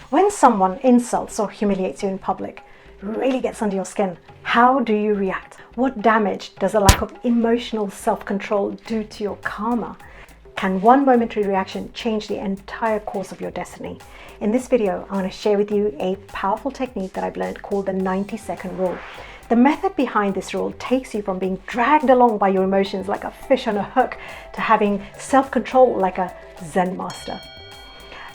When someone insults or humiliates you in public, really gets under your skin, how do you react? What damage does a lack of emotional self-control do to your karma? Can one momentary reaction change the entire course of your destiny? In this video, I want to share with you a powerful technique that I've learned called the 90-second rule. The method behind this rule takes you from being dragged along by your emotions like a fish on a hook to having self-control like a Zen master.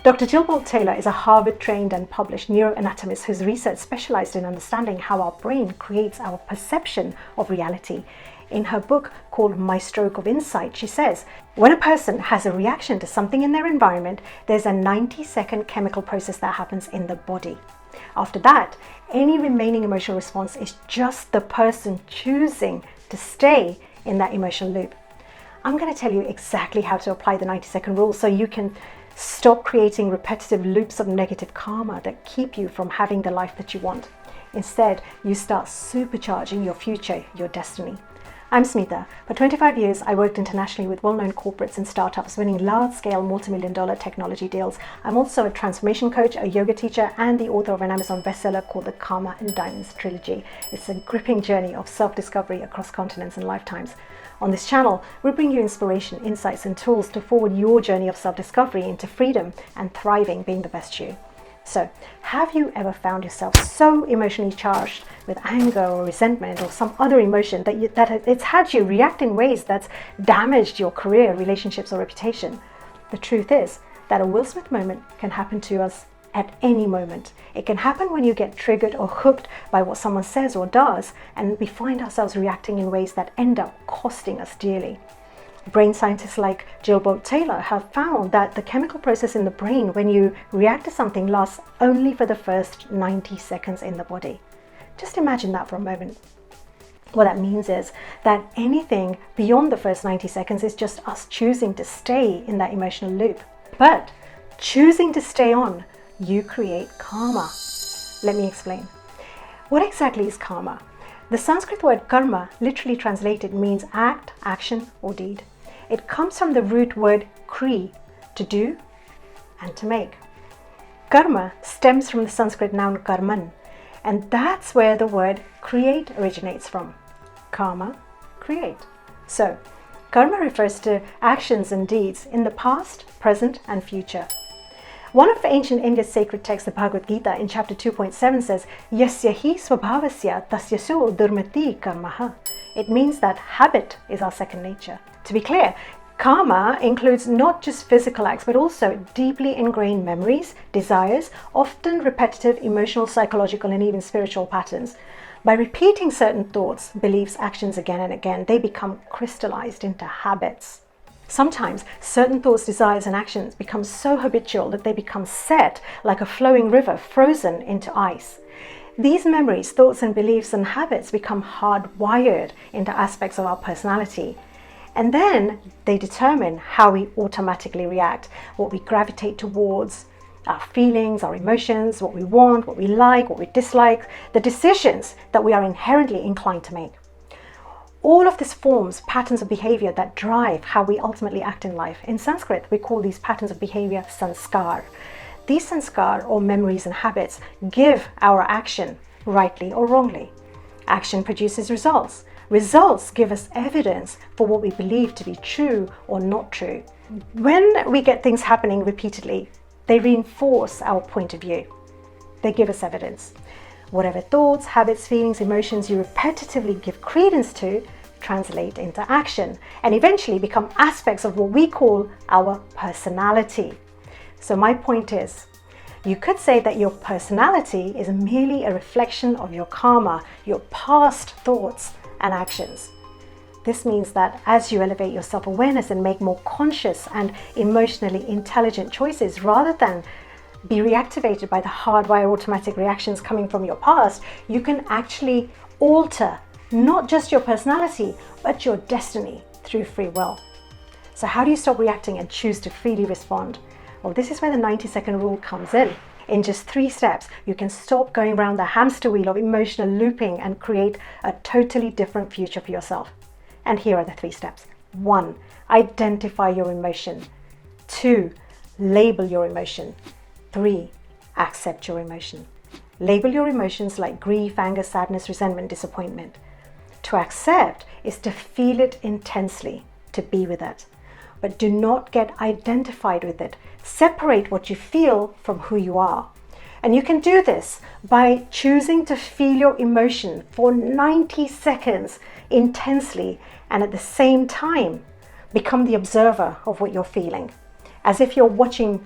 Dr. Bolte Taylor is a Harvard-trained and published neuroanatomist whose research specialized in understanding how our brain creates our perception of reality. In her book called My Stroke of Insight, she says, when a person has a reaction to something in their environment, there's a 90-second chemical process that happens in the body. After that, any remaining emotional response is just the person choosing to stay in that emotional loop. I'm going to tell you exactly how to apply the 90-second rule so you can stop creating repetitive loops of negative karma that keep you from having the life that you want. Instead, you start supercharging your future, your destiny. I'm Smita. For 25 years, I worked internationally with well-known corporates and startups, winning large-scale multi-million-dollar technology deals. I'm also a transformation coach, a yoga teacher, and the author of an Amazon bestseller called the Karma and Diamonds Trilogy. It's a gripping journey of self-discovery across continents and lifetimes. On this channel, we bring you inspiration, insights, and tools to forward your journey of self-discovery into freedom and thriving, being the best you. So, have you ever found yourself so emotionally charged with anger or resentment or some other emotion that it's had you react in ways that's damaged your career, relationships, or reputation? The truth is that a Will Smith moment can happen to us at any moment. It can happen when you get triggered or hooked by what someone says or does, and we find ourselves reacting in ways that end up costing us dearly. Brain scientists like Bolte Taylor have found that the chemical process in the brain when you react to something lasts only for the first 90 seconds in the body. Just imagine that for a moment. What that means is that anything beyond the first 90 seconds is just us choosing to stay in that emotional loop. But choosing to stay on, you create karma. Let me explain. What exactly is karma? The Sanskrit word karma, literally translated, means act, action, or deed. It comes from the root word kri, to do and to make. Karma stems from the Sanskrit noun karman, and that's where the word create originates from. Karma, create. So, karma refers to actions and deeds in the past, present, and future. One of ancient India's sacred texts, the Bhagavad Gita, in chapter 2.7 says, Yasya hi swabhavasya tasyaso durmati karmaha. It means that habit is our second nature. To be clear, karma includes not just physical acts, but also deeply ingrained memories, desires, often repetitive emotional, psychological, and even spiritual patterns. By repeating certain thoughts, beliefs, actions again and again, they become crystallized into habits. Sometimes certain thoughts, desires, and actions become so habitual that they become set like a flowing river, frozen into ice. These memories, thoughts, and beliefs and habits become hardwired into aspects of our personality. And then they determine how we automatically react, what we gravitate towards, our feelings, our emotions, what we want, what we like, what we dislike, the decisions that we are inherently inclined to make. All of this forms patterns of behavior that drive how we ultimately act in life. In Sanskrit, we call these patterns of behavior sanskar. These sanskar, or memories and habits, give our action, rightly or wrongly. Action produces results. Results give us evidence for what we believe to be true or not true. When we get things happening repeatedly, they reinforce our point of view. They give us evidence. Whatever thoughts, habits, feelings, emotions you repetitively give credence to translate into action and eventually become aspects of what we call our personality. So my point is, you could say that your personality is merely a reflection of your karma, your past thoughts and actions. This means that as you elevate your self-awareness and make more conscious and emotionally intelligent choices rather than be reactivated by the hardwired automatic reactions coming from your past, you can actually alter not just your personality, but your destiny through free will. So how do you stop reacting and choose to freely respond? Well, this is where the 90-second rule comes in. In just 3 steps, you can stop going around the hamster wheel of emotional looping and create a totally different future for yourself. And here are the 3 steps. 1, identify your emotion. 2, label your emotion. 3, accept your emotion. Label your emotions like grief, anger, sadness, resentment, disappointment. To accept is to feel it intensely, to be with it. But do not get identified with it. Separate what you feel from who you are. And you can do this by choosing to feel your emotion for 90 seconds intensely, and at the same time become the observer of what you're feeling, as if you're watching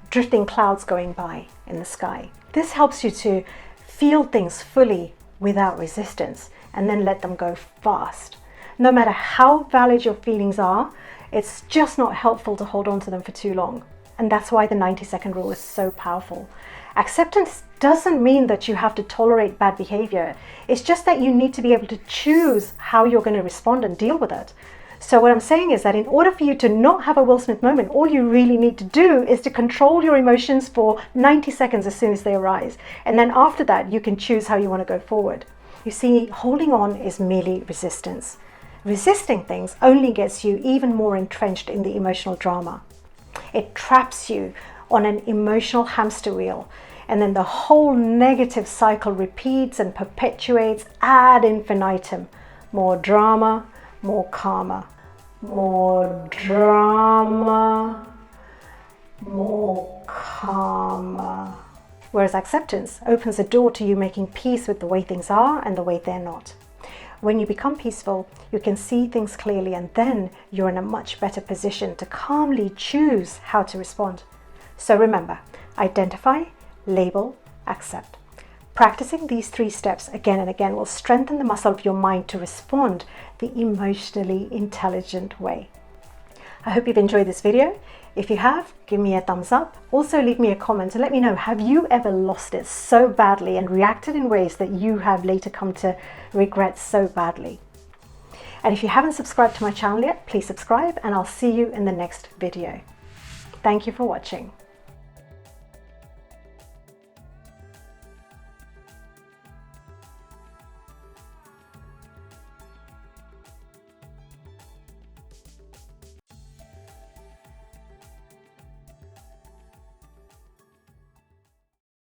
drifting clouds going by in the sky. This helps you to feel things fully without resistance, and then let them go fast. No matter how valid your feelings are, it's just not helpful to hold on to them for too long. And that's why the 90-second rule is so powerful. Acceptance doesn't mean that you have to tolerate bad behavior. It's just that you need to be able to choose how you're going to respond and deal with it. So what I'm saying is that in order for you to not have a Will Smith moment, all you really need to do is to control your emotions for 90 seconds as soon as they arise. And then after that, you can choose how you want to go forward. You see, holding on is merely resistance. Resisting things only gets you even more entrenched in the emotional drama. It traps you on an emotional hamster wheel, and then the whole negative cycle repeats and perpetuates ad infinitum. More drama, more karma. More drama, more karma. Whereas acceptance opens the door to you making peace with the way things are and the way they're not. When you become peaceful, you can see things clearly, and then you're in a much better position to calmly choose how to respond. So remember, identify, label, accept. Practicing these 3 steps again and again will strengthen the muscle of your mind to respond the emotionally intelligent way. I hope you've enjoyed this video. If you have, give me a thumbs up. Also leave me a comment and let me know, have you ever lost it so badly and reacted in ways that you have later come to regret so badly? And if you haven't subscribed to my channel yet, please subscribe, and I'll see you in the next video. Thank you for watching.